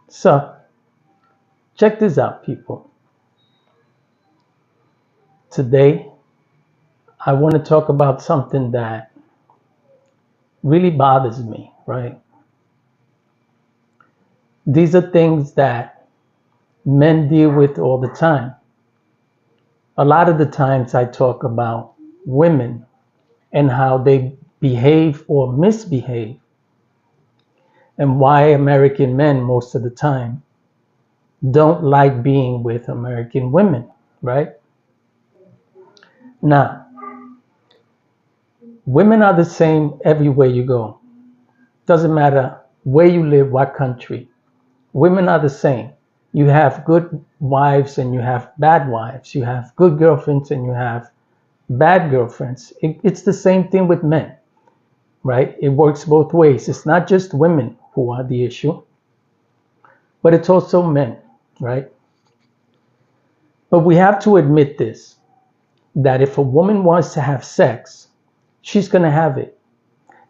So, check this out, people. Today, I want to talk about something that really bothers me, right? These are things that men deal with all the time. A lot of the times I talk about women and how they behave or misbehave, and why American men most of the time don't like being with American women, right? Now, women are the same everywhere you go. Doesn't matter where you live, what country. Women are the same. You have good wives and you have bad wives. You have good girlfriends and you have bad girlfriends. It's the same thing with men, right? It works both ways. It's not just women who are the issue, but it's also men, right? But we have to admit this, that if a woman wants to have sex, she's going to have it.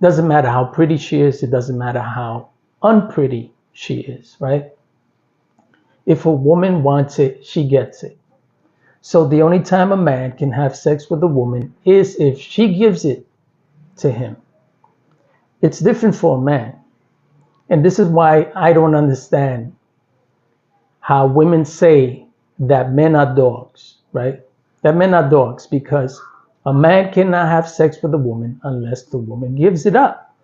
Doesn't matter how pretty she is, it doesn't matter how unpretty she is, right? If a woman wants it, she gets it. So the only time a man can have sex with a woman is if she gives it to him. It's different for a man. And this is why I don't understand how women say that men are dogs, right? That men are dogs, because a man cannot have sex with a woman unless the woman gives it up.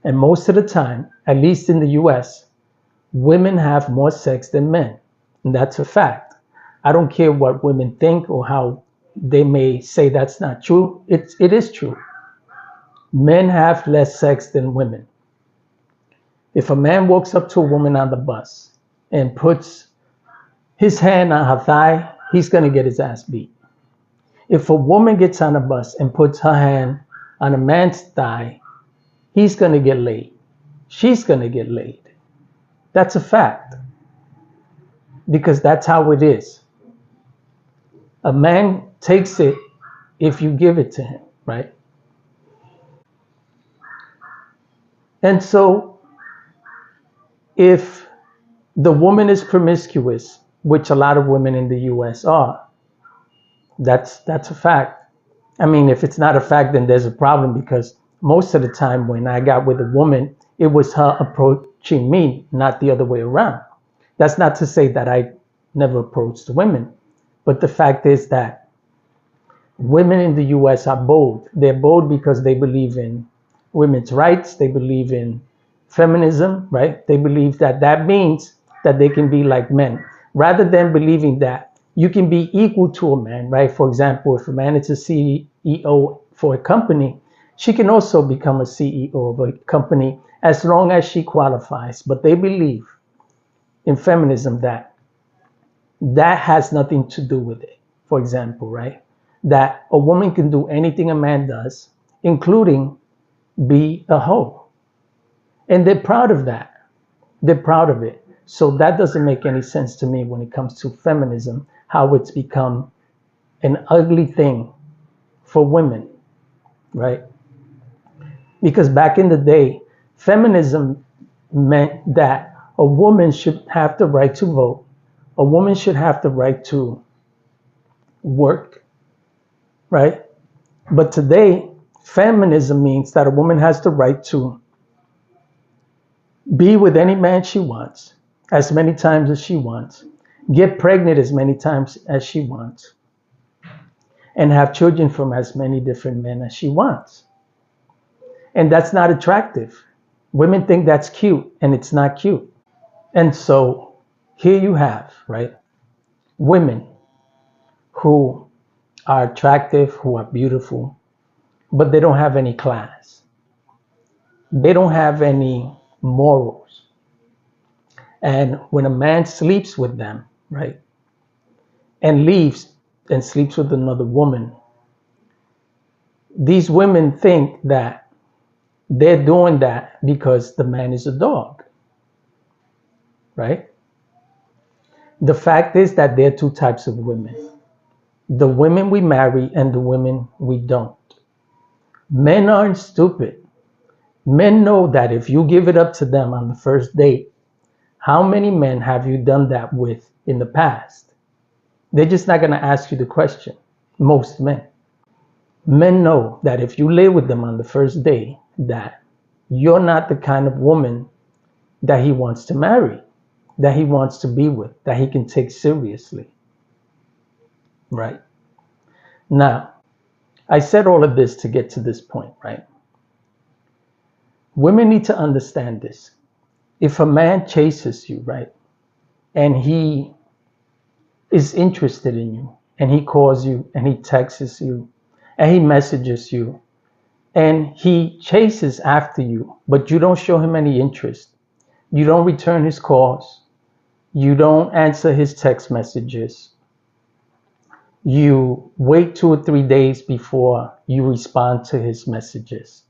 And most of the time, at least in the US, women have more sex than men. And that's a fact. I don't care what women think or how they may say that's not true. It is true. Men have less sex than women. If a man walks up to a woman on the bus and puts his hand on her thigh, he's going to get his ass beat. If a woman gets on a bus and puts her hand on a man's thigh, he's going to get laid. She's going to get laid. That's a fact, because that's how it is. A man takes it if you give it to him, right? And so if the woman is promiscuous, which a lot of women in the US are, that's a fact. I mean, if it's not a fact, then there's a problem, because most of the time when I got with a woman, it was her approaching me, not the other way around. That's not to say that I never approached women, but the fact is that women in the US are bold. They're bold because they believe in women's rights, they believe in feminism, right? They believe that that means that they can be like men, rather than believing that you can be equal to a man, right? For example, if a man is a CEO for a company, she can also become a CEO of a company as long as she qualifies. But they believe in feminism that that has nothing to do with it. For example, right? That a woman can do anything a man does, including be a hoe. And they're proud of that. They're proud of it. So that doesn't make any sense to me when it comes to feminism, how it's become an ugly thing for women, right? Because back in the day, feminism meant that a woman should have the right to vote, a woman should have the right to work, right? But today, feminism means that a woman has the right to be with any man she wants, as many times as she wants, get pregnant as many times as she wants, and have children from as many different men as she wants. And that's not attractive. Women think that's cute, and it's not cute. And so here you have, right, women who are attractive, who are beautiful, but they don't have any class. They don't have any morals. And when a man sleeps with them, right, and leaves and sleeps with another woman, these women think that they're doing that because the man is a dog, right? The fact is that there are two types of women: the women we marry and the women we don't. Men aren't stupid. Men know that if you give it up to them on the first date, How many men have you done that with in the past? They're just not going to ask you the question. Most men. Men know that if you lay with them on the first day, that you're not the kind of woman that he wants to marry, that he wants to be with, that he can take seriously. Right? Now, I said all of this to get to this point, right? Women need to understand this. If a man chases you, right, and he is interested in you, and he calls you, and he texts you, and he messages you, and he chases after you, but you don't show him any interest, you don't return his calls, you don't answer his text messages, you wait 2 or 3 days before you respond to his messages.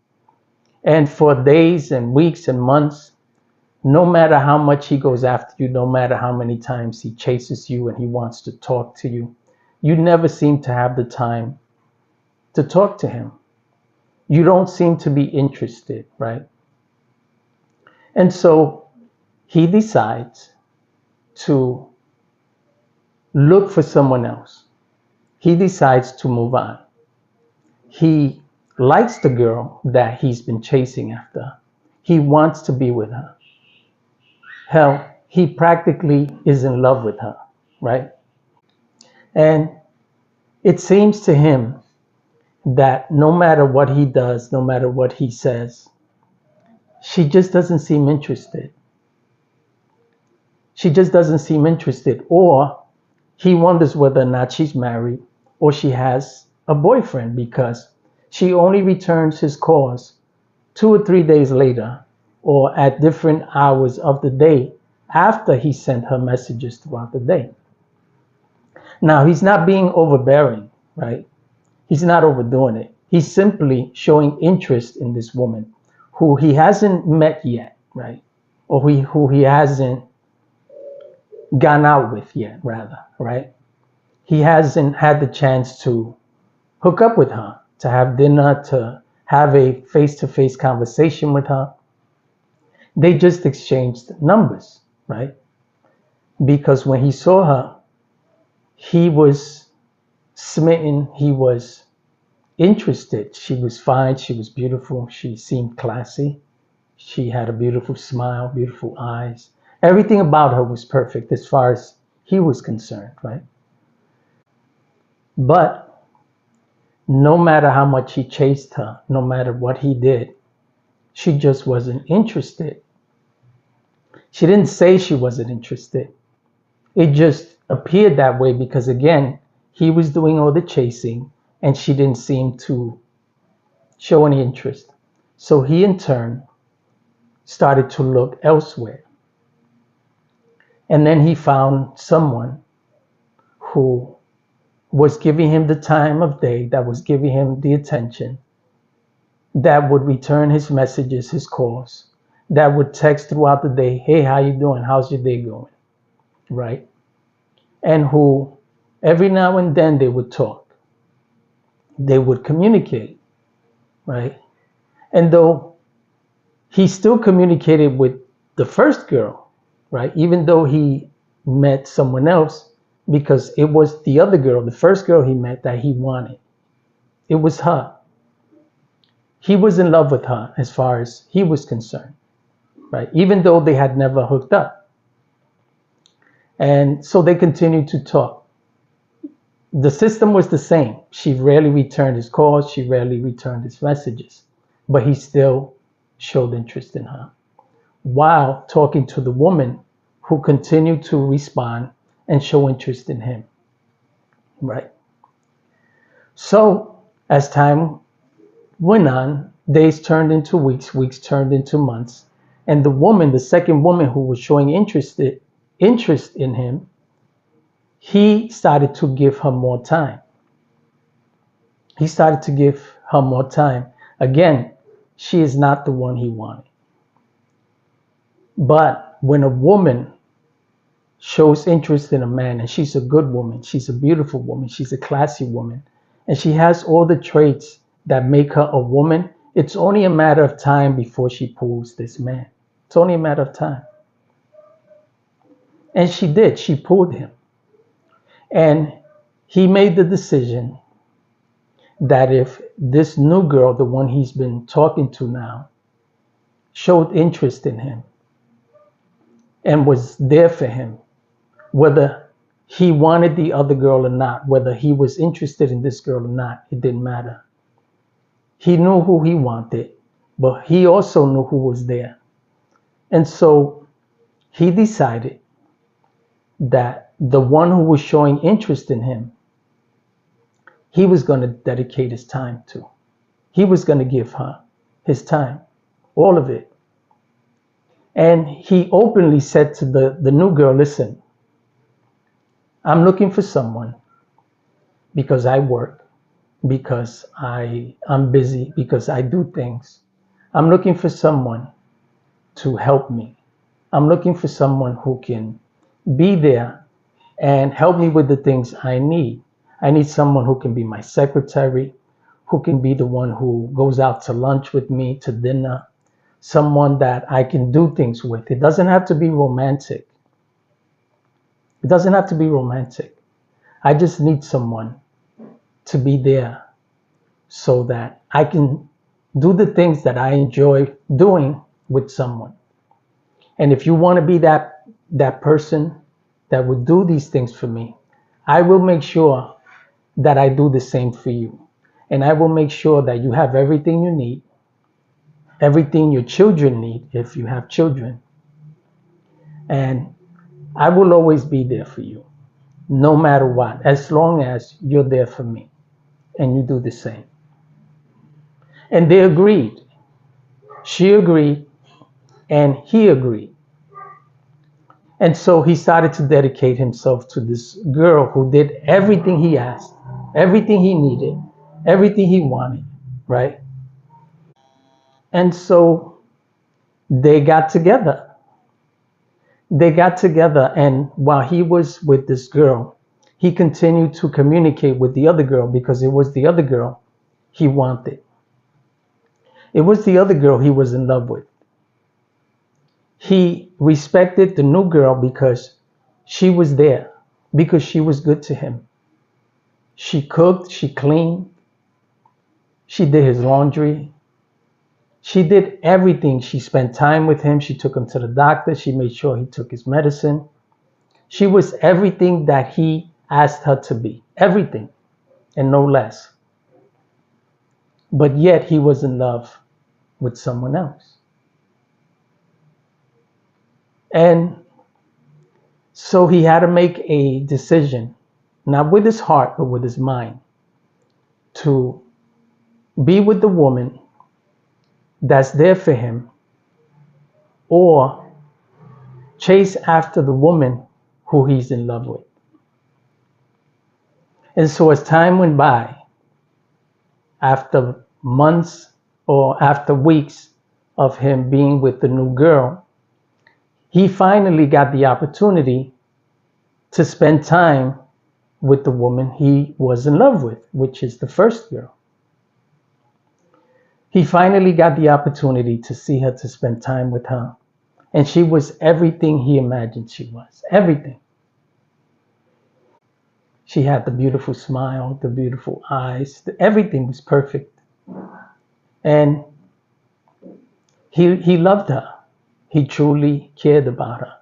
And for days and weeks and months, no matter how much he goes after you, no matter how many times he chases you and he wants to talk to you, you never seem to have the time to talk to him. You don't seem to be interested, right? And so he decides to look for someone else. He decides to move on. He likes the girl that he's been chasing after. He wants to be with her. Hell, he practically is in love with her, right? And it seems to him that no matter what he does, no matter what he says, she just doesn't seem interested. She just doesn't seem interested. Or he wonders whether or not she's married or she has a boyfriend, because she only returns his calls 2 or 3 days later, or at different hours of the day after he sent her messages throughout the day. Now, he's not being overbearing, right? He's not overdoing it. He's simply showing interest in this woman who he hasn't met yet, right? Or who he hasn't gone out with yet, rather, right? He hasn't had the chance to hook up with her, to have dinner, to have a face-to-face conversation with her. They just exchanged numbers, right? Because when he saw her, he was smitten, he was interested. She was fine, she was beautiful, she seemed classy, she had a beautiful smile, beautiful eyes. Everything about her was perfect as far as he was concerned, right? But no matter how much he chased her, no matter what he did, she just wasn't interested. She didn't say she wasn't interested. It just appeared that way because, again, he was doing all the chasing and she didn't seem to show any interest. So he, in turn, started to look elsewhere. And then he found someone who was giving him the time of day, that was giving him the attention, that would return his messages, his calls, that would text throughout the day, hey, how you doing? How's your day going? Right? And who every now and then they would talk. They would communicate, right? And though he still communicated with the first girl, right? Even though he met someone else, because it was the other girl, the first girl he met, that he wanted. It was her. He was in love with her as far as he was concerned, right? Even though they had never hooked up. And so they continued to talk. The system was the same. She rarely returned his calls. She rarely returned his messages. But he still showed interest in her, while talking to the woman who continued to respond and show interest in him, right? So as time went on, days turned into weeks, weeks turned into months, and the woman, the second woman who was showing interest in him, he started to give her more time. He started to give her more time. Again, she is not the one he wanted. But when a woman shows interest in a man, and she's a good woman, she's a beautiful woman, she's a classy woman, and she has all the traits that make her a woman, it's only a matter of time before she pulls this man. It's only a matter of time. And she did. She pulled him. And he made the decision that if this new girl, the one he's been talking to now, showed interest in him and was there for him, whether he wanted the other girl or not, whether he was interested in this girl or not, it didn't matter. He knew who he wanted, but he also knew who was there. And so he decided that the one who was showing interest in him, he was going to dedicate his time to. He was going to give her his time, all of it. And he openly said to the new girl, listen, I'm looking for someone because I work, because I'm busy, because I do things. I'm looking for someone to help me. I'm looking for someone who can be there and help me with the things I need. I need someone who can be my secretary, who can be the one who goes out to lunch with me, to dinner, someone that I can do things with. It doesn't have to be romantic. It doesn't have to be romantic. I just need someone to be there so that I can do the things that I enjoy doing with someone. And if you want to be that person that would do these things for me, I will make sure that I do the same for you. And I will make sure that you have everything you need, everything your children need if you have children. And I will always be there for you, no matter what, as long as you're there for me and you do the same. And they agreed. She agreed and he agreed. And so he started to dedicate himself to this girl who did everything he asked, everything he needed, everything he wanted, right? And so they got together. They got together, and while he was with this girl, he continued to communicate with the other girl because it was the other girl he wanted. It was the other girl he was in love with. He respected the new girl because she was there, because she was good to him. She cooked, she cleaned, she did his laundry. She did everything. She spent time with him. She took him to the doctor. She made sure he took his medicine. She was everything that he asked her to be. Everything, and no less. But yet he was in love with someone else. And so he had to make a decision, not with his heart, but with his mind, to be with the woman that's there for him, or chase after the woman who he's in love with. And so as time went by, after months or after weeks of him being with the new girl, he finally got the opportunity to spend time with the woman he was in love with, which is the first girl. He finally got the opportunity to see her, to spend time with her. And she was everything he imagined she was. Everything. She had the beautiful smile, the beautiful eyes. Everything was perfect. And he loved her. He truly cared about her.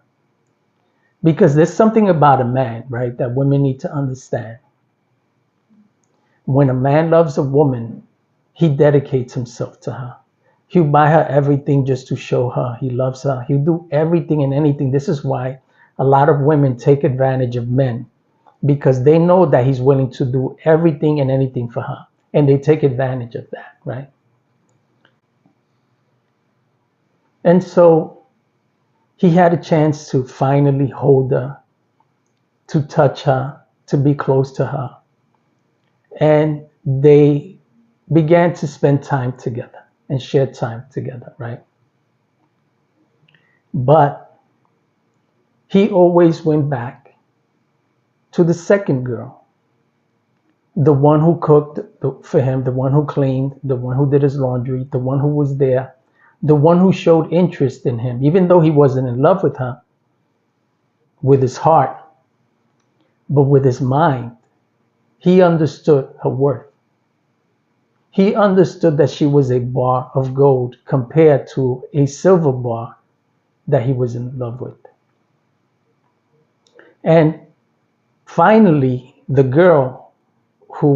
Because there's something about a man, right, that women need to understand. When a man loves a woman, he dedicates himself to her. He'll buy her everything just to show her he loves her. He'll do everything and anything. This is why a lot of women take advantage of men, because they know that he's willing to do everything and anything for her. And they take advantage of that, right? And so he had a chance to finally hold her, to touch her, to be close to her. And they began to spend time together and share time together, right? But he always went back to the second girl, the one who cooked for him, the one who cleaned, the one who did his laundry, the one who was there, the one who showed interest in him. Even though he wasn't in love with her, with his heart, but with his mind, he understood her worth. He understood that she was a bar of gold compared to a silver bar that he was in love with. And finally, the girl who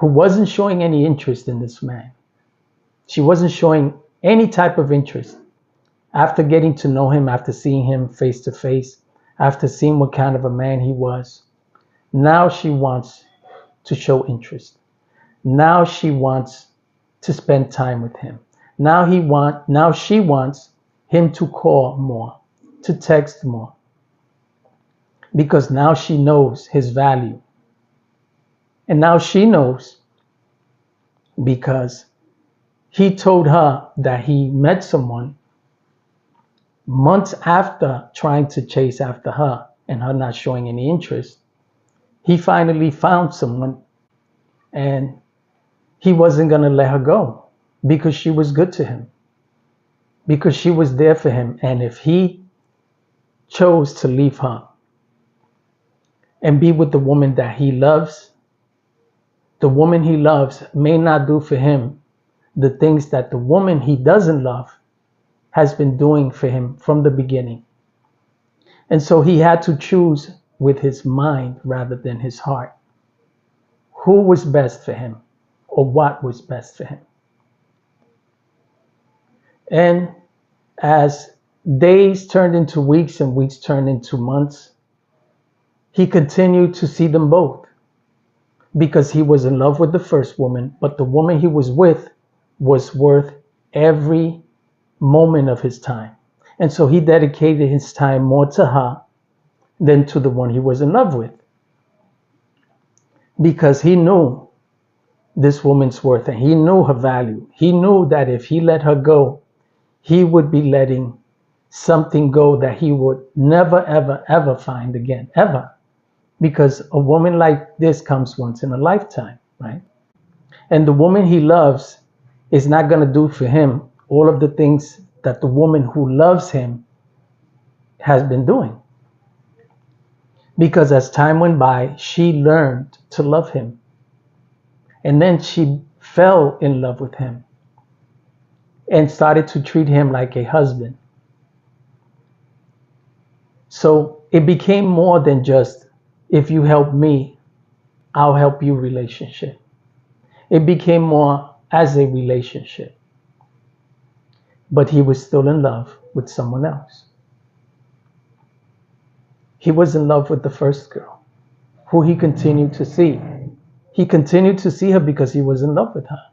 wasn't showing any interest in this man, she wasn't showing any type of interest. After getting to know him, after seeing him face to face, after seeing what kind of a man he was, now she wants to show interest. Now she wants to spend time with him. Now she wants him to call more, to text more, because now she knows his value. And now she knows because he told her that he met someone months after trying to chase after her and her not showing any interest. He finally found someone, and he wasn't going to let her go because she was good to him, because she was there for him. And if he chose to leave her and be with the woman that he loves, the woman he loves may not do for him the things that the woman he doesn't love has been doing for him from the beginning. And so he had to choose with his mind rather than his heart who was best for him or what was best for him. And as days turned into weeks and weeks turned into months, he continued to see them both because he was in love with the first woman, but the woman he was with was worth every moment of his time. And so he dedicated his time more to her than to the one he was in love with, because he knew this woman's worth and he knew her value. He knew that if he let her go, he would be letting something go that he would never, ever, ever find again, ever. Because a woman like this comes once in a lifetime, right? And the woman he loves is not going to do for him all of the things that the woman who loves him has been doing. Because as time went by, she learned to love him. And then she fell in love with him and started to treat him like a husband. So it became more than just, if you help me, I'll help you relationship. It became more as a relationship. But he was still in love with someone else. He was in love with the first girl, who he continued to see. He continued to see her because he was in love with her.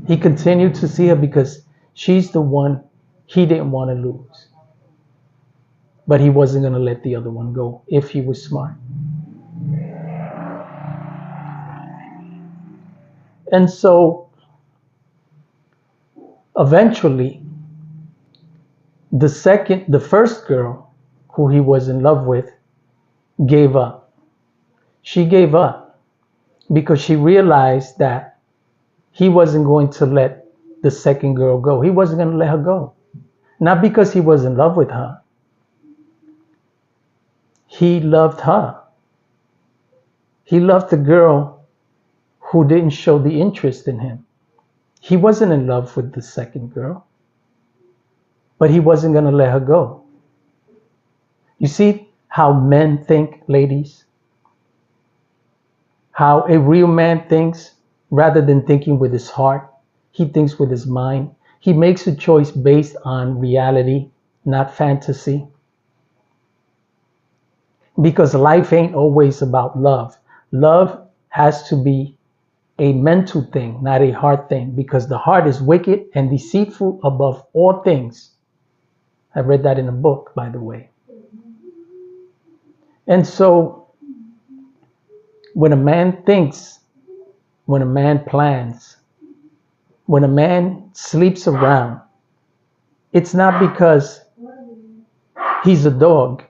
He continued to see her because she's the one he didn't want to lose. But he wasn't going to let the other one go if he was smart. And so eventually, the first girl who he was in love with gave up. She gave up because she realized that he wasn't going to let the second girl go. He wasn't going to let her go. Not because he was in love with her. He loved her. He loved the girl who didn't show the interest in him. He wasn't in love with the second girl, but he wasn't going to let her go. You see how men think, ladies? How a real man thinks, rather than thinking with his heart, he thinks with his mind. He makes a choice based on reality, not fantasy. Because life ain't always about love. Love has to be a mental thing, not a heart thing, because the heart is wicked and deceitful above all things. I read that in a book, by the way. And so when a man thinks, when a man plans, when a man sleeps around, it's not because he's a dog,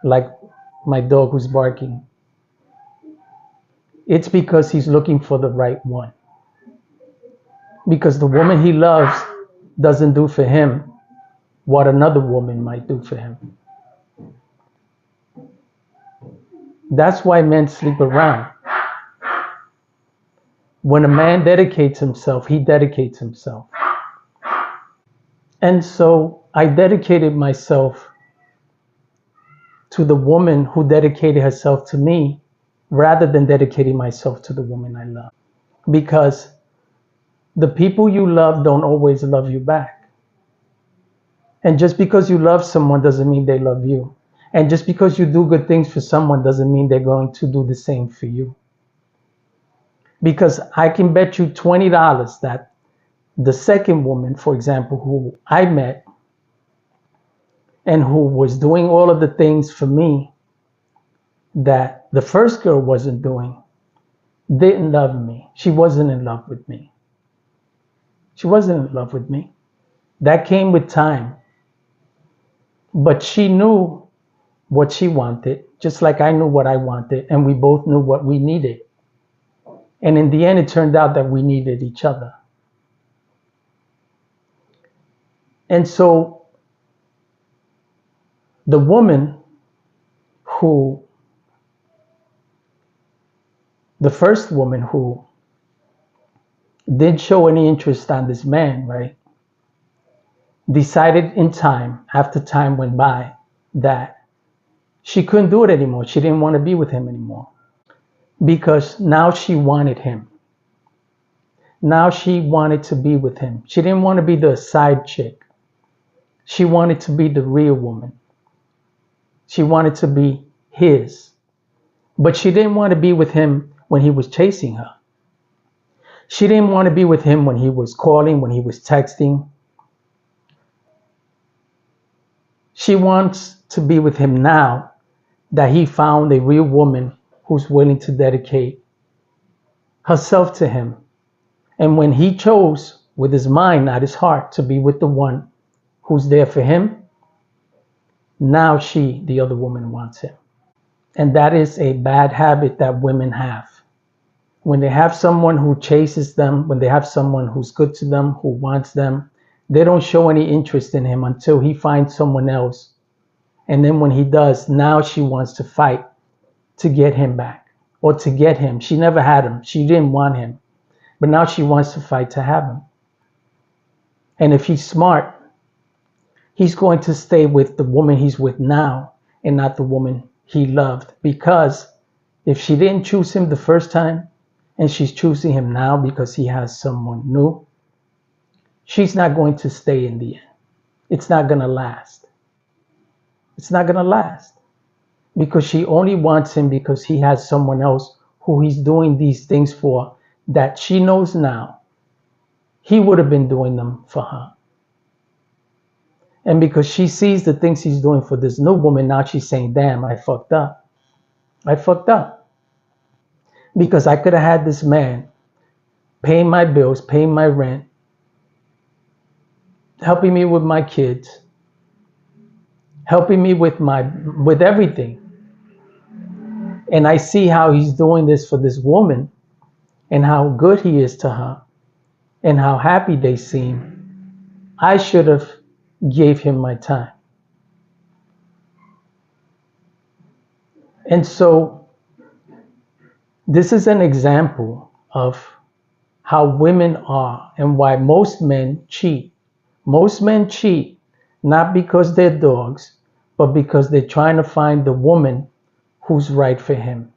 like my dog who's barking. It's because he's looking for the right one. Because the woman he loves doesn't do for him what another woman might do for him. That's why men sleep around. When a man dedicates himself, he dedicates himself. And so I dedicated myself to the woman who dedicated herself to me rather than dedicating myself to the woman I love. Because the people you love don't always love you back. And just because you love someone doesn't mean they love you. And just because you do good things for someone doesn't mean they're going to do the same for you. Because I can bet you $20 that the second woman, for example, who I met and who was doing all of the things for me that the first girl wasn't doing, didn't love me. She wasn't in love with me. She wasn't in love with me. That came with time. But she knew what she wanted, just like I knew what I wanted, and we both knew what we needed. And in the end, it turned out that we needed each other. And so the woman who, the first woman who didn't show any interest on this man, right, decided in time, after time went by, that she couldn't do it anymore. She didn't want to be with him anymore because now she wanted him. Now she wanted to be with him. She didn't want to be the side chick. She wanted to be the real woman. She wanted to be his. But she didn't want to be with him when he was chasing her. She didn't want to be with him when he was calling, when he was texting. She wants to be with him now that he found a real woman who's willing to dedicate herself to him. And when he chose with his mind, not his heart, to be with the one who's there for him, now she, the other woman, wants him. And that is a bad habit that women have. When they have someone who chases them, when they have someone who's good to them, who wants them, they don't show any interest in him until he finds someone else. And then when he does, now she wants to fight to get him back or to get him. She never had him. She didn't want him. But now she wants to fight to have him. And if he's smart, he's going to stay with the woman he's with now and not the woman he loved. Because if she didn't choose him the first time and she's choosing him now because he has someone new, she's not going to stay in the end. It's not going to last. It's not going to last because she only wants him because he has someone else who he's doing these things for that she knows now he would have been doing them for her. And because she sees the things he's doing for this new woman, now she's saying, damn, I fucked up. I fucked up. Because I could have had this man paying my bills, paying my rent, helping me with my kids, helping me with everything. And I see how he's doing this for this woman and how good he is to her and how happy they seem. I should have gave him my time. And so this is an example of how women are and why most men cheat. Most men cheat not because they're dogs, but because they're trying to find the woman who's right for him.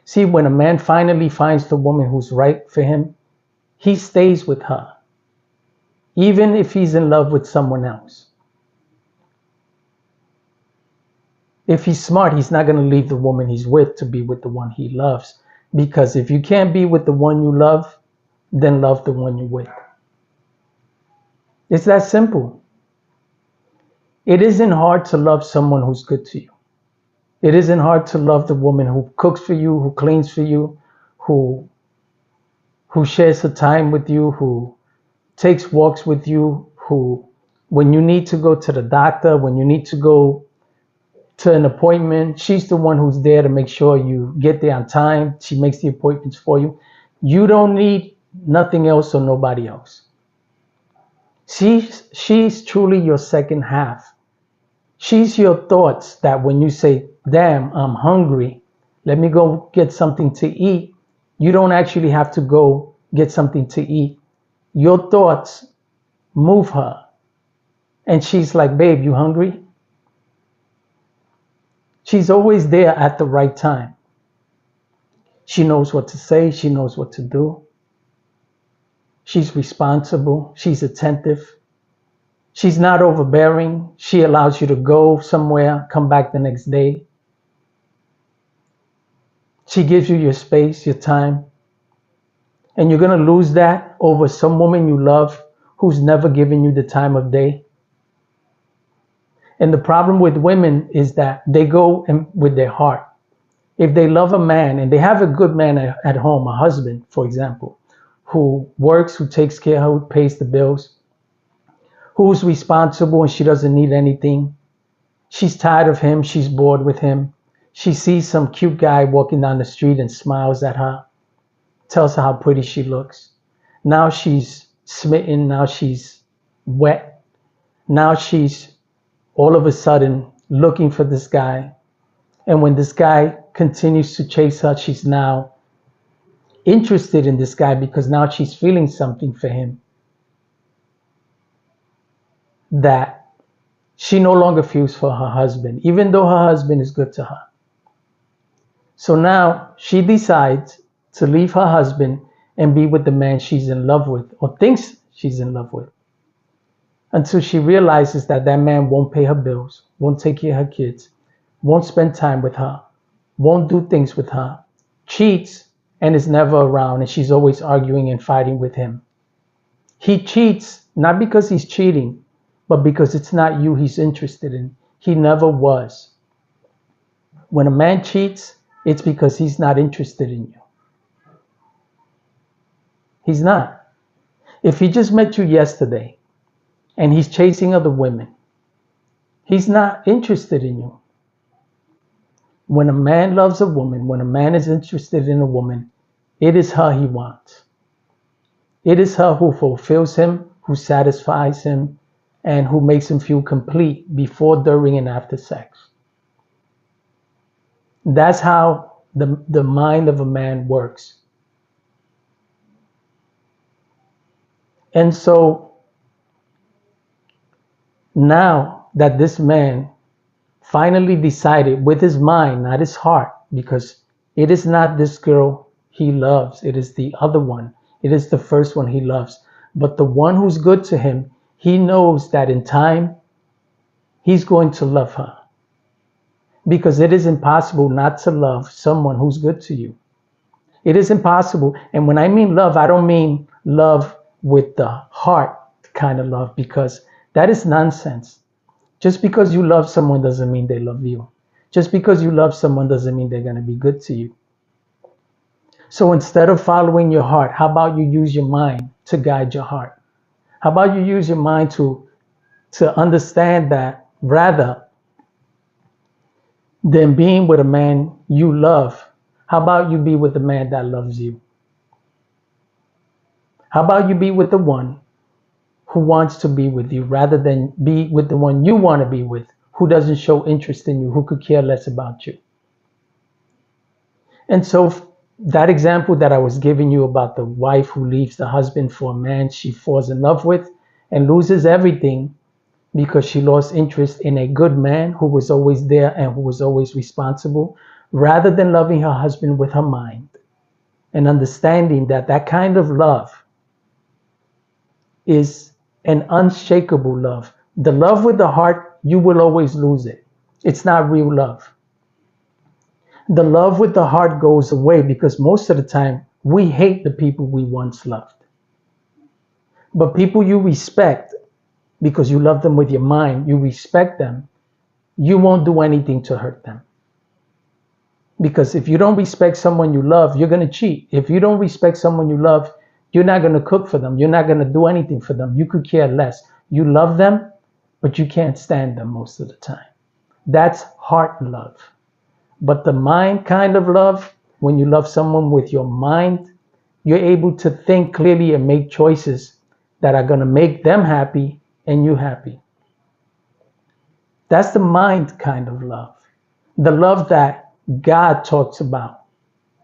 See, when a man finally finds the woman who's right for him, he stays with her, even if he's in love with someone else. If he's smart, he's not going to leave the woman he's with to be with the one he loves. Because if you can't be with the one you love, then love the one you're with. It's that simple. It isn't hard to love someone who's good to you. It isn't hard to love the woman who cooks for you, who cleans for you, who shares her time with you, who takes walks with you, who, when you need to go to the doctor, when you need to go to an appointment, she's the one who's there to make sure you get there on time. She makes the appointments for you. You don't need nothing else or nobody else. She's truly your second half. She's your thoughts that when you say, damn, I'm hungry, Let me go get something to eat. You don't actually have to go get something to eat. Your thoughts move her. And she's like, babe, you hungry? She's always there at the right time. She knows what to say. She knows what to do. She's responsible. She's attentive. She's not overbearing. She allows you to go somewhere, come back the next day. She gives you your space, your time. And you're going to lose that over some woman you love who's never given you the time of day. And the problem with women is that they go with their heart. If they love a man and they have a good man at home, a husband, for example, who works, who takes care of her, who pays the bills, who's responsible and she doesn't need anything. She's tired of him. She's bored with him. She sees some cute guy walking down the street and smiles at her, tells her how pretty she looks. Now she's smitten. Now she's wet. Now she's all of a sudden looking for this guy. And when this guy continues to chase her, she's now interested in this guy because now she's feeling something for him that she no longer feels for her husband, even though her husband is good to her. So now she decides to leave her husband and be with the man she's in love with or thinks she's in love with, until she realizes that that man won't pay her bills, won't take care of her kids, won't spend time with her, won't do things with her, cheats, and is never around, and she's always arguing and fighting with him. He cheats not because he's cheating, but because it's not you he's interested in. He never was. When a man cheats, it's because he's not interested in you. He's not. If he just met you yesterday and he's chasing other women, he's not interested in you. When a man loves a woman, when a man is interested in a woman, it is her he wants. It is her who fulfills him, who satisfies him, and who makes him feel complete before, during, and after sex. That's how the mind of a man works. And so now that this man finally decided with his mind, not his heart, because it is not this girl he loves, it is the other one. It is the first one he loves. But the one who's good to him, he knows that in time, he's going to love her. Because it is impossible not to love someone who's good to you. It is impossible. And when I mean love, I don't mean love with the heart kind of love, because that is nonsense. Just because you love someone doesn't mean they love you. Just because you love someone doesn't mean they're going to be good to you. So instead of following your heart, how about you use your mind to guide your heart? How about you use your mind to understand that rather than being with a man you love, how about you be with the man that loves you? How about you be with the one who wants to be with you rather than be with the one you want to be with, who doesn't show interest in you, who could care less about you? And so that example that I was giving you about the wife who leaves the husband for a man she falls in love with and loses everything because she lost interest in a good man who was always there and who was always responsible, rather than loving her husband with her mind and understanding that that kind of love is an unshakable love. The love with the heart, you will always lose it. It's not real love. The love with the heart goes away because most of the time we hate the people we once loved. But people you respect, because you love them with your mind, you respect them, you won't do anything to hurt them. Because if you don't respect someone you love, you're going to cheat. If you don't respect someone you love, you're not going to cook for them. You're not going to do anything for them. You could care less. You love them, but you can't stand them most of the time. That's heart love. But the mind kind of love, when you love someone with your mind, you're able to think clearly and make choices that are going to make them happy and you happy. That's the mind kind of love. The love that God talks about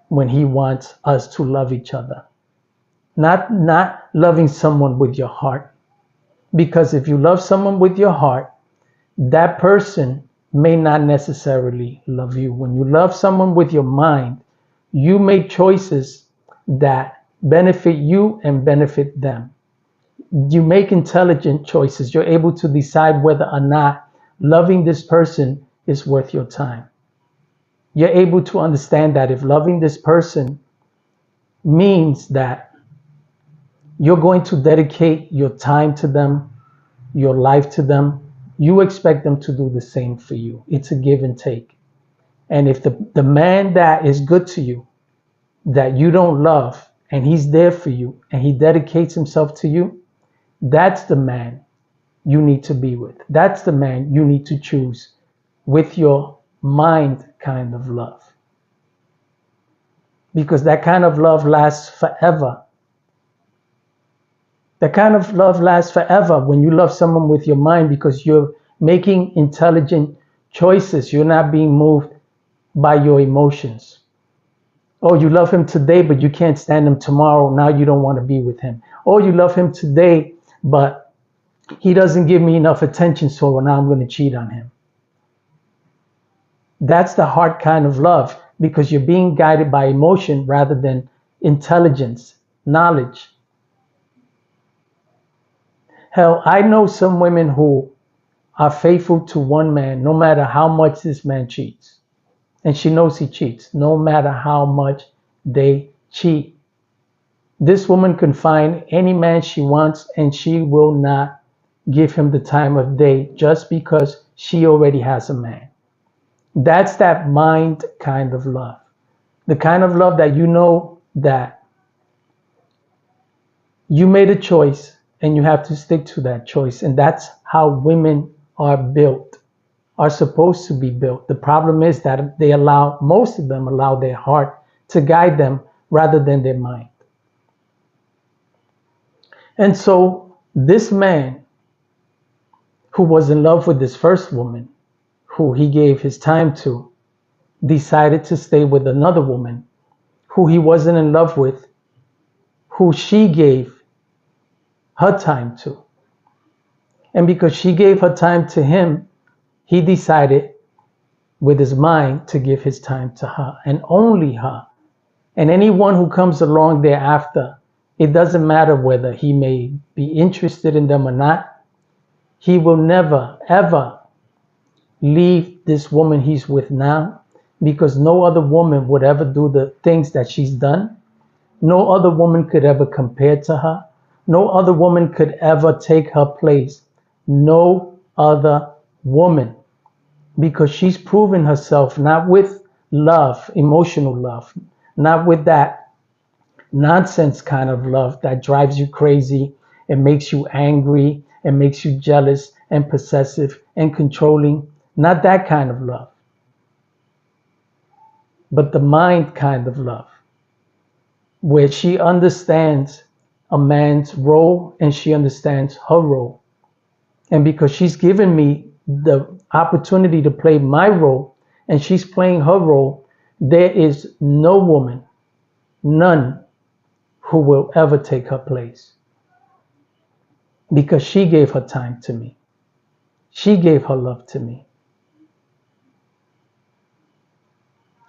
when he wants us to love each other. Not loving someone with your heart. Because if you love someone with your heart, that person may not necessarily love you. When you love someone with your mind, you make choices that benefit you and benefit them. You make intelligent choices. You're able to decide whether or not loving this person is worth your time. You're able to understand that if loving this person means that you're going to dedicate your time to them, your life to them, you expect them to do the same for you. It's a give and take. And if the man that is good to you, that you don't love, and he's there for you, and he dedicates himself to you, that's the man you need to be with. That's the man you need to choose with your mind kind of love. Because that kind of love lasts forever. That kind of love lasts forever when you love someone with your mind because you're making intelligent choices. You're not being moved by your emotions. Oh, you love him today, but you can't stand him tomorrow. Now you don't want to be with him. Oh, you love him today, but he doesn't give me enough attention, so now I'm going to cheat on him. That's the heart kind of love because you're being guided by emotion rather than intelligence, knowledge. Hell, I know some women who are faithful to one man no matter how much this man cheats. And she knows he cheats no matter how much they cheat. This woman can find any man she wants and she will not give him the time of day just because she already has a man. That's that mind kind of love. The kind of love that you know that you made a choice and you have to stick to that choice. And that's how women are built, are supposed to be built. The problem is that most of them allow their heart to guide them rather than their mind. And so this man who was in love with this first woman, who he gave his time to, decided to stay with another woman who he wasn't in love with, who she gave her time to. And because she gave her time to him, he decided with his mind to give his time to her and only her. And anyone who comes along thereafter, it doesn't matter whether he may be interested in them or not, he will never, ever leave this woman he's with now because no other woman would ever do the things that she's done. No other woman could ever compare to her. No other woman could ever take her place. No other woman. Because she's proven herself not with love, emotional love, not with that nonsense kind of love that drives you crazy and makes you angry and makes you jealous and possessive and controlling. Not that kind of love, but the mind kind of love, where she understands a man's role and she understands her role. And because she's given me the opportunity to play my role and she's playing her role, there is no woman, none, who will ever take her place. Because she gave her time to me. She gave her love to me.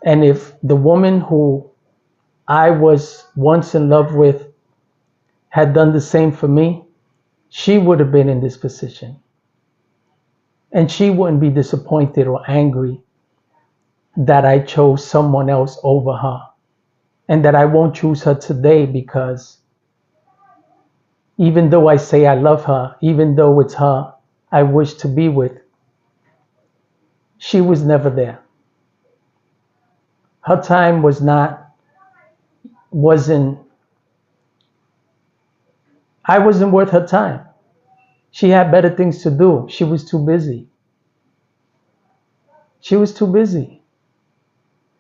And if the woman who I was once in love with had done the same for me, she would have been in this position. And she wouldn't be disappointed or angry that I chose someone else over her. And that I won't choose her today because even though I say I love her, even though it's her I wish to be with, she was never there. Her time I wasn't worth her time. She had better things to do. She was too busy. She was too busy.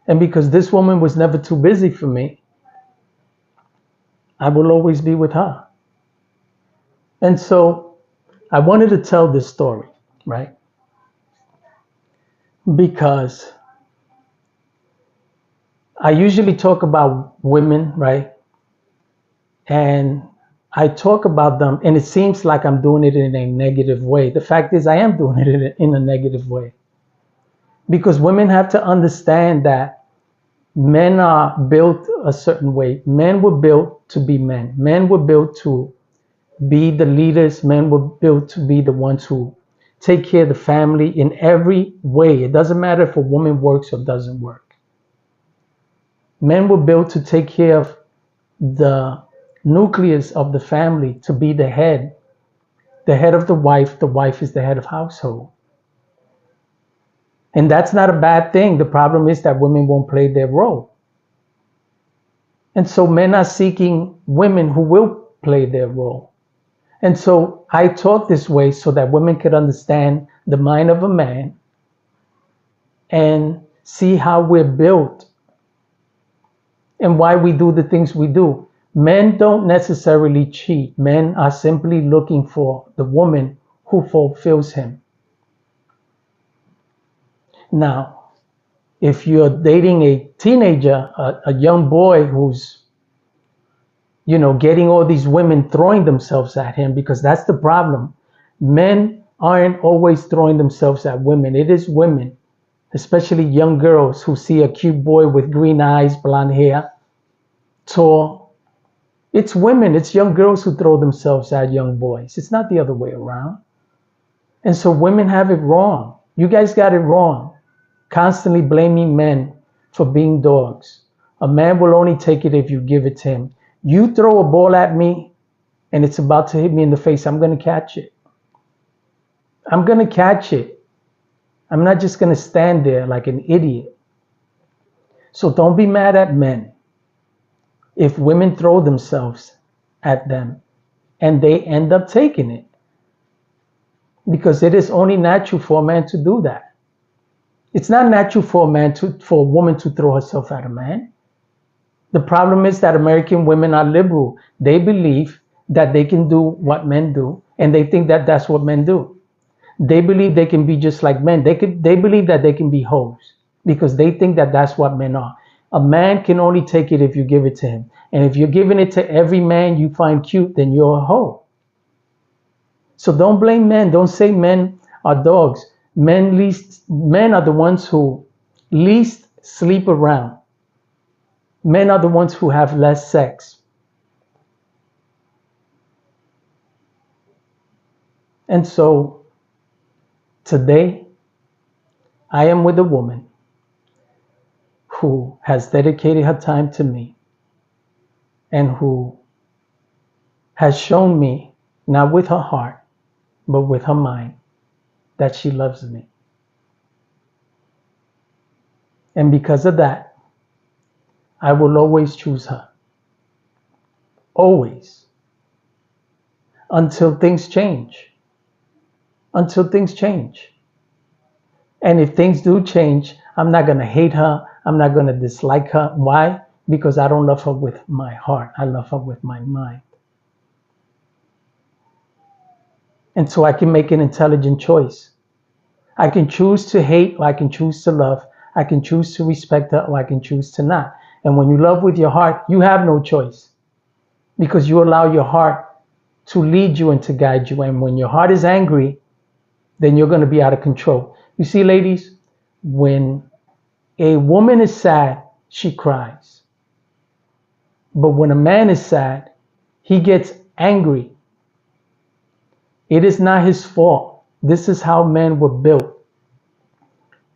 And because this woman was never too busy for me, I will always be with her. And so I wanted to tell this story, right? Because I usually talk about women, right? And I talk about them, and it seems like I'm doing it in a negative way. The fact is, I am doing it in a negative way because women have to understand that men are built a certain way. Men were built to be men. Men were built to be the leaders. Men were built to be the ones who take care of the family in every way. It doesn't matter if a woman works or doesn't work. Men were built to take care of the nucleus of the family, to be the head of the wife. The wife is the head of household. And that's not a bad thing. The problem is that women won't play their role. And so men are seeking women who will play their role. And so I talk this way so that women could understand the mind of a man and see how we're built and why we do the things we do. Men don't necessarily cheat. Men are simply looking for the woman who fulfills him. Now, if you're dating a teenager, a young boy who's, getting all these women throwing themselves at him, because that's the problem. Men aren't always throwing themselves at women. It is women, especially young girls, who see a cute boy with green eyes, blonde hair, tall. It's women, it's young girls who throw themselves at young boys. It's not the other way around. And so women have it wrong. You guys got it wrong. Constantly blaming men for being dogs. A man will only take it if you give it to him. You throw a ball at me and it's about to hit me in the face, I'm going to catch it. I'm going to catch it. I'm not just going to stand there like an idiot. So don't be mad at men if women throw themselves at them and they end up taking it, because it is only natural for a man to do that. It's not natural for a woman to throw herself at a man. The problem is that American women are liberal. They believe that they can do what men do, and they think that that's what men do. They believe they can be just like men. They believe that they can be hoes because they think that that's what men are. A man can only take it if you give it to him. And if you're giving it to every man you find cute, then you're a hoe. So don't blame men. Don't say men are dogs. Men are the ones who least sleep around. Men are the ones who have less sex. And so today, I am with a woman who has dedicated her time to me and who has shown me, not with her heart, but with her mind, that she loves me. And because of that, I will always choose her. Always. Until things change. Until things change. And if things do change, I'm not going to hate her. I'm not going to dislike her. Why? Because I don't love her with my heart. I love her with my mind. And so I can make an intelligent choice. I can choose to hate, or I can choose to love. I can choose to respect her, or I can choose to not. And when you love with your heart, you have no choice, because you allow your heart to lead you and to guide you. And when your heart is angry, then you're going to be out of control. You see, ladies, when a woman is sad, she cries. But when a man is sad, he gets angry. It is not his fault. This is how men were built.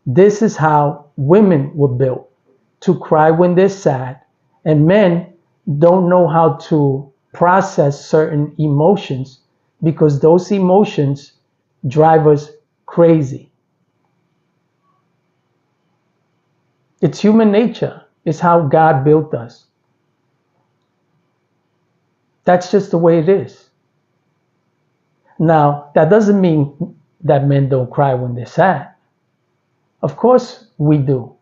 This is how women were built, to cry when they're sad. And men don't know how to process certain emotions, because those emotions drive us crazy. It's human nature. It's how God built us. That's just the way it is. Now, that doesn't mean that men don't cry when they're sad. Of course we do.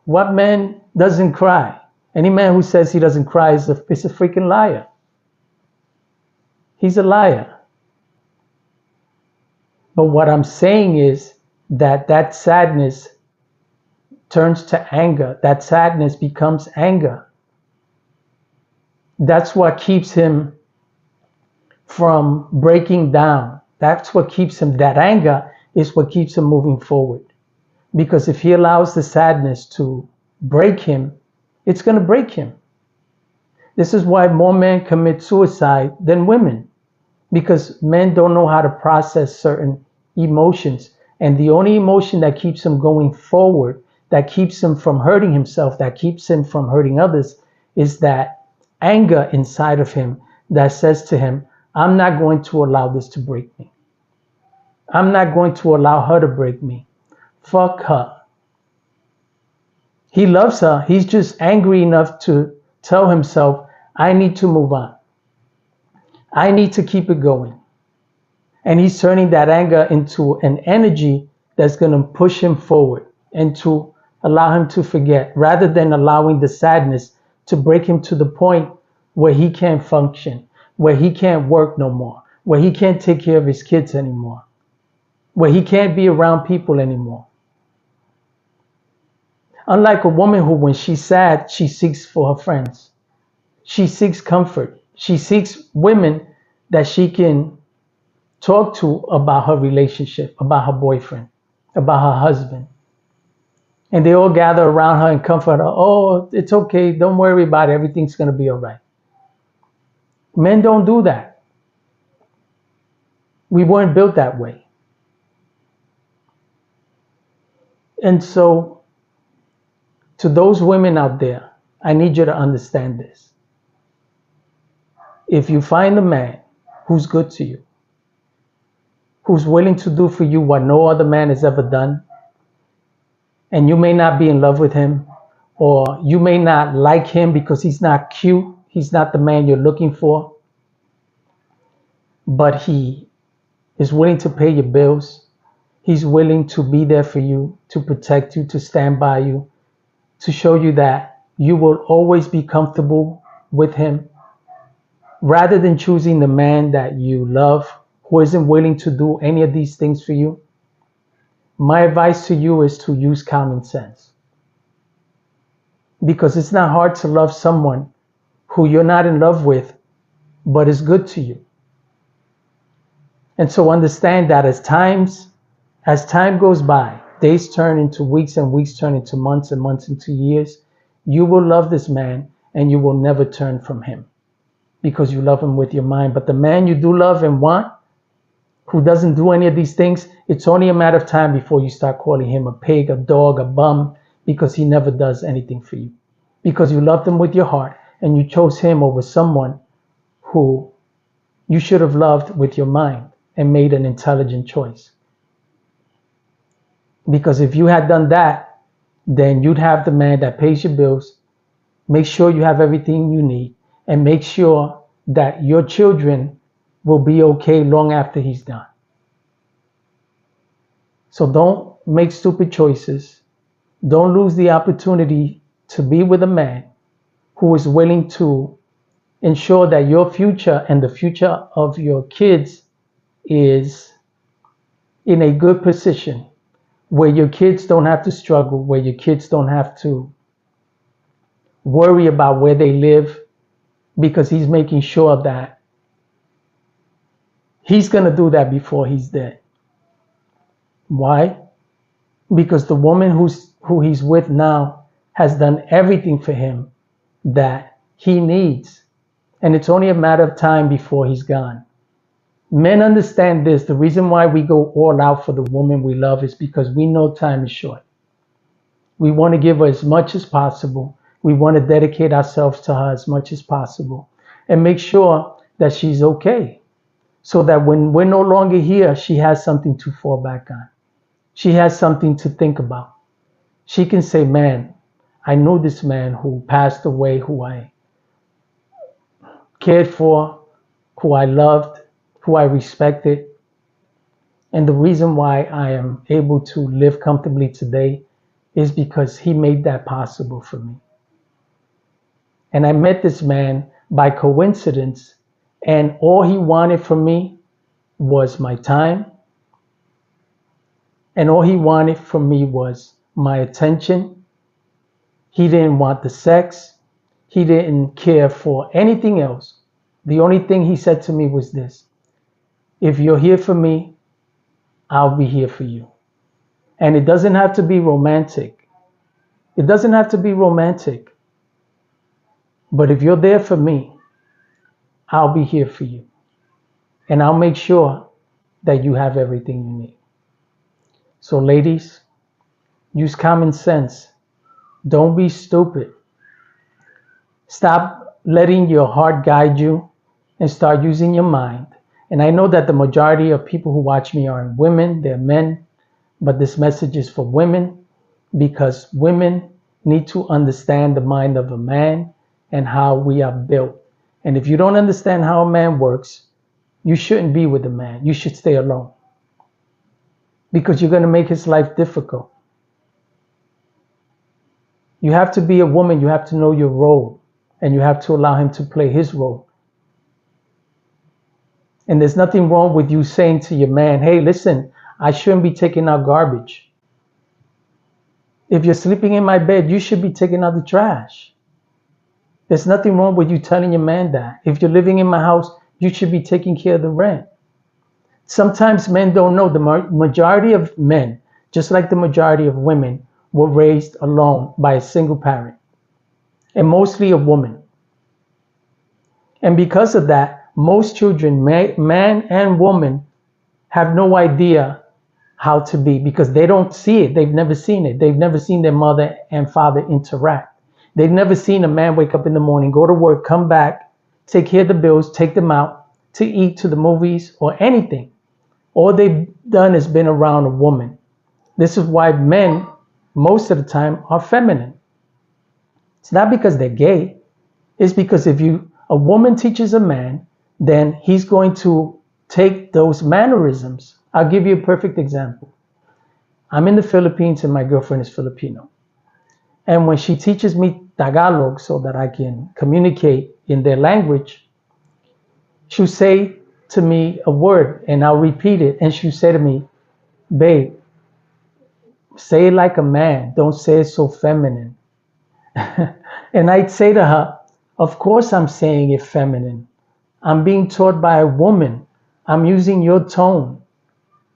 What man doesn't cry? Any man who says he doesn't cry is a freaking liar. He's a liar. But what I'm saying is that sadness turns to anger. That sadness becomes anger. That's what keeps him from breaking down. That's what keeps him, that anger is what keeps him moving forward. Because if he allows the sadness to break him, it's going to break him. This is why more men commit suicide than women, because men don't know how to process certain emotions. And the only emotion that keeps him going forward, that keeps him from hurting himself, that keeps him from hurting others, is that anger inside of him that says to him, I'm not going to allow this to break me. I'm not going to allow her to break me. Fuck her. He loves her. He's just angry enough to tell himself, I need to move on. I need to keep it going. And he's turning that anger into an energy that's going to push him forward and to allow him to forget, rather than allowing the sadness to break him to the point where he can't function, where he can't work no more, where he can't take care of his kids anymore, where he can't be around people anymore. Unlike a woman who, when she's sad, she seeks for her friends. She seeks comfort. She seeks women that she can talk to about her relationship, about her boyfriend, about her husband. And they all gather around her and comfort her. Oh, it's okay. Don't worry about it. Everything's going to be all right. Men don't do that. We weren't built that way. And so, to those women out there, I need you to understand this. If you find a man who's good to you, who's willing to do for you what no other man has ever done, and you may not be in love with him, or you may not like him because he's not cute, he's not the man you're looking for, but he is willing to pay your bills, he's willing to be there for you, to protect you, to stand by you, to show you that you will always be comfortable with him, rather than choosing the man that you love who isn't willing to do any of these things for you, my advice to you is to use common sense. Because it's not hard to love someone who you're not in love with, but is good to you. And so understand that as time goes by, days turn into weeks and weeks turn into months and months into years, you will love this man and you will never turn from him because you love him with your mind. But the man you do love and want, who doesn't do any of these things, it's only a matter of time before you start calling him a pig, a dog, a bum, because he never does anything for you. Because you loved him with your heart and you chose him over someone who you should have loved with your mind and made an intelligent choice. Because if you had done that, then you'd have the man that pays your bills, make sure you have everything you need, and make sure that your children will be okay long after he's gone. So don't make stupid choices. Don't lose the opportunity to be with a man who is willing to ensure that your future and the future of your kids is in a good position, where your kids don't have to struggle, where your kids don't have to worry about where they live, because he's making sure that he's going to do that before he's dead. Why? Because the woman who he's with now has done everything for him that he needs. And it's only a matter of time before he's gone. Men understand this. The reason why we go all out for the woman we love is because we know time is short. We want to give her as much as possible. We want to dedicate ourselves to her as much as possible and make sure that she's okay, so that when we're no longer here, she has something to fall back on. She has something to think about. She can say, man, I know this man who passed away, who I cared for, who I loved, who I respected. And the reason why I am able to live comfortably today is because he made that possible for me. And I met this man by coincidence, and all he wanted from me was my time. And all he wanted from me was my attention He didn't want the sex. He didn't care for anything else. The only thing he said to me was this: if you're here for me, I'll be here for you. And it doesn't have to be romantic. It doesn't have to be romantic. But if you're there for me, I'll be here for you. And I'll make sure that you have everything you need. So, ladies, use common sense. Don't be stupid. Stop letting your heart guide you and start using your mind. And I know that the majority of people who watch me are women, they're men, but this message is for women because women need to understand the mind of a man and how we are built. And if you don't understand how a man works, you shouldn't be with a man. You should stay alone because you're going to make his life difficult. You have to be a woman. You have to know your role and you have to allow him to play his role. And there's nothing wrong with you saying to your man, hey, listen, I shouldn't be taking out garbage. If you're sleeping in my bed, you should be taking out the trash. There's nothing wrong with you telling your man that. If you're living in my house, you should be taking care of the rent. Sometimes men don't know. The majority of men, just like the majority of women, were raised alone by a single parent, and mostly a woman. And because of that, most children, man and woman, have no idea how to be because they don't see it. They've never seen it. They've never seen their mother and father interact. They've never seen a man wake up in the morning, go to work, come back, take care of the bills, take them out to eat, to the movies, or anything. All they've done is been around a woman. This is why men, most of the time, are feminine. It's not because they're gay. It's because if a woman teaches a man, then he's going to take those mannerisms. I'll give you a perfect example. I'm in the Philippines and my girlfriend is Filipino. And when she teaches me Tagalog so that I can communicate in their language, she'll say to me a word and I'll repeat it. And she'll say to me, babe, say it like a man. Don't say it so feminine. And I'd say to her, of course I'm saying it feminine. I'm being taught by a woman. I'm using your tone.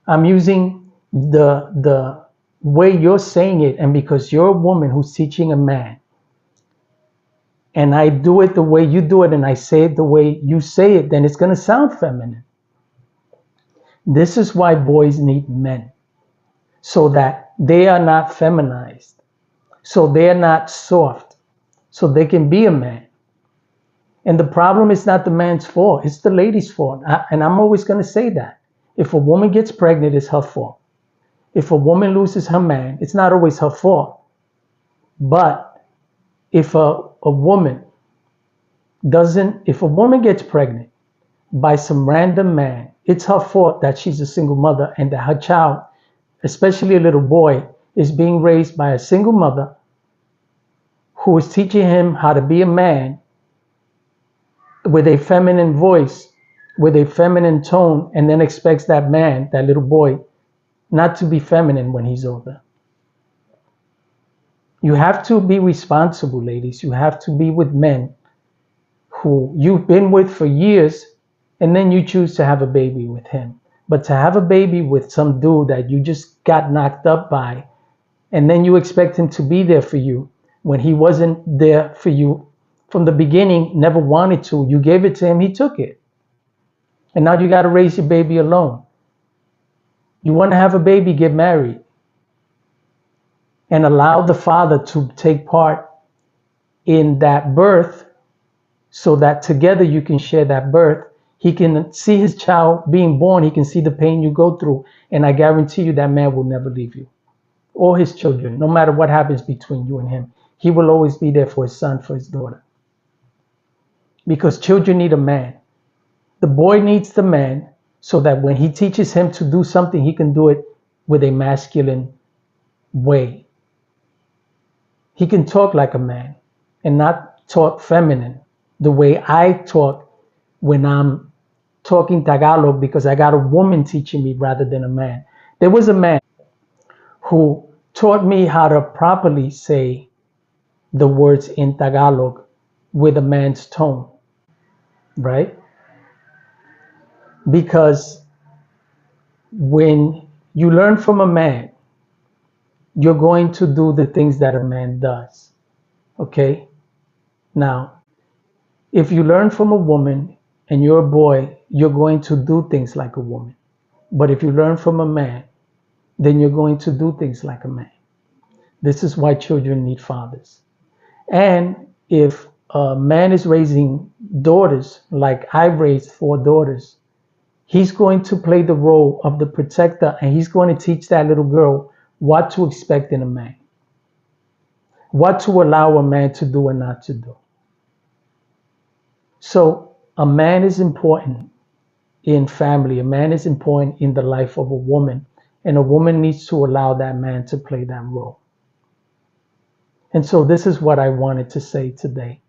I'm using the way you're saying it. And because you're a woman who's teaching a man, and I do it the way you do it, and I say it the way you say it, then it's going to sound feminine. This is why boys need men, so that they are not feminized, so they are not soft, so they can be a man. And the problem is not the man's fault, it's the lady's fault. And I'm always going to say that. If a woman gets pregnant, it's her fault. If a woman loses her man, it's not always her fault. But if a woman gets pregnant by some random man, it's her fault that she's a single mother and that her child, especially a little boy, is being raised by a single mother who is teaching him how to be a man with a feminine voice, with a feminine tone, and then expects that man, that little boy, not to be feminine when he's older. You have to be responsible, ladies. You have to be with men who you've been with for years, and then you choose to have a baby with him. But to have a baby with some dude that you just got knocked up by, and then you expect him to be there for you when he wasn't there for you from the beginning, never wanted to. You gave it to him, he took it. And now you got to raise your baby alone. You want to have a baby, get married. And allow the father to take part in that birth so that together you can share that birth. He can see his child being born. He can see the pain you go through. And I guarantee you that man will never leave you or his children, no matter what happens between you and him. He will always be there for his son, for his daughter. Because children need a man. The boy needs the man so that when he teaches him to do something, he can do it with a masculine way. He can talk like a man and not talk feminine the way I talk when I'm talking Tagalog, because I got a woman teaching me rather than a man. There was a man who taught me how to properly say the words in Tagalog with a man's tone, right? Because when you learn from a man, you're going to do the things that a man does. Okay? Now, if you learn from a woman and you're a boy, you're going to do things like a woman. But if you learn from a man, then you're going to do things like a man. This is why children need fathers. And if a man is raising daughters, like I raised 4 daughters, he's going to play the role of the protector and he's going to teach that little girl what to expect in a man, what to allow a man to do and not to do. So a man is important in family. A man is important in the life of a woman, and a woman needs to allow that man to play that role. And so this is what I wanted to say today.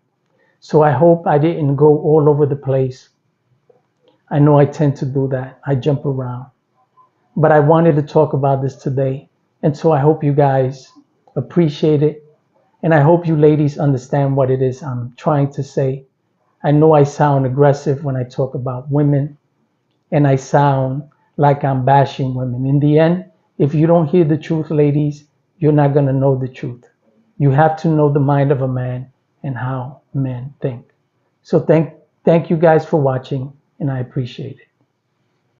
So I hope I didn't go all over the place. I know I tend to do that. I jump around. But I wanted to talk about this today. And so I hope you guys appreciate it. And I hope you ladies understand what it is I'm trying to say. I know I sound aggressive when I talk about women, and I sound like I'm bashing women. In the end, if you don't hear the truth, ladies, you're not going to know the truth. You have to know the mind of a man and how men think. So thank you guys for watching, and I appreciate it.